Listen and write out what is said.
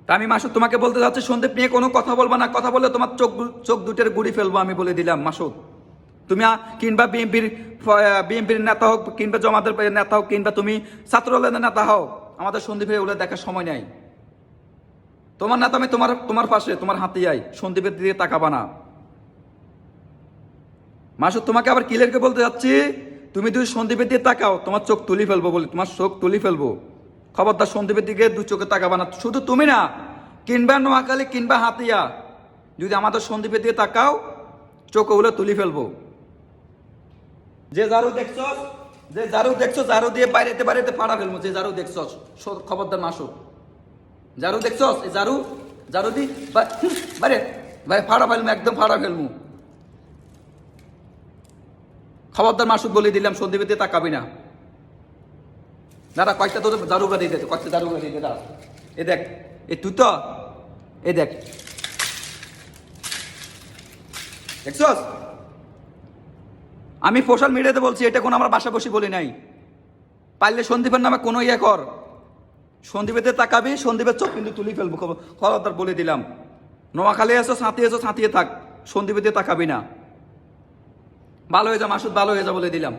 তা আমি মাসুদ তোমাকে বলতে যাচ্ছি, সন্দীপ নিয়ে কোনো কথা বলবা না, কথা বললে তোমার চোখ চোখ দুটের গুড়ি ফেলবো আমি বলে দিলাম মাসুদ। তুমি কিংবা বিএনপির নেতা হোক, কিংবা জমাতের নেতা হোক, কিংবা তুমি ছাত্রদলের নেতা হও, আমাদের সন্দীপের ওগুলো দেখার সময় নাই। তোমার নেতা আমি তোমার পাশে, তোমার হাতিয়াই, সন্দীপের দিকে তাকাবা না। মাসুদ তোমাকে আবার ক্লিয়ারকে বলতে যাচ্ছি, তুমি যদি সন্দীপের দিকে তাকাও তোমার চোখ তুলি ফেলবো বলি, তোমার চোখ তুলি ফেলবো। খবরদার সন্দীপের দিকে দু চোখে তাকাবা না, শুধু তুমি না, কিংবা নোয়াখালী কিংবা হাতিয়া, যদি আমাদের সন্দীপের দিকে তাকাও চোখ ওগুলো তুলি ফেলবো। যে ঝাড়ু দেখছো ঝাড়ু দিয়ে বাইরেতে বাইরেতে ফাড়া ফেলবো। যে ঝাড়ু দেখছো খবরদার মাসুদ, ঝাড়ু দেখছো এই ঝাড়ু দি বাইরে ভাই ফাড়া ফেলবো, একদম ফাড়া ফেলবো। খবরদার মাসুদ বলে দিলাম, সন্দীপের দিয়ে তাকাবি না। দাদা কয়েকটা তোদের দারুগা দিয়ে দে, কয়েকটা দারুগা দিয়ে দে। দাদা এ দেখ, এ তুই তো এ দেখ, দেখছস? আমি সোশ্যাল মিডিয়াতে বলছি, এটা কোনো আমার বাসা বসে বলি নাই। পারলে সন্দীপের নামে কোনো ইয়ে কর, সন্দীপেতে তাকাবি, সন্দীপের চোখ কিন্তু তুলি ফেলবো, খবরদার বলে দিলাম। নোয়াখালী এসো সাঁতিয়ে থাক, সন্দীপেতে তাকাবি না। ভালো হয়ে যা মাসুদ, ভালো হয়ে যা বলে দিলাম।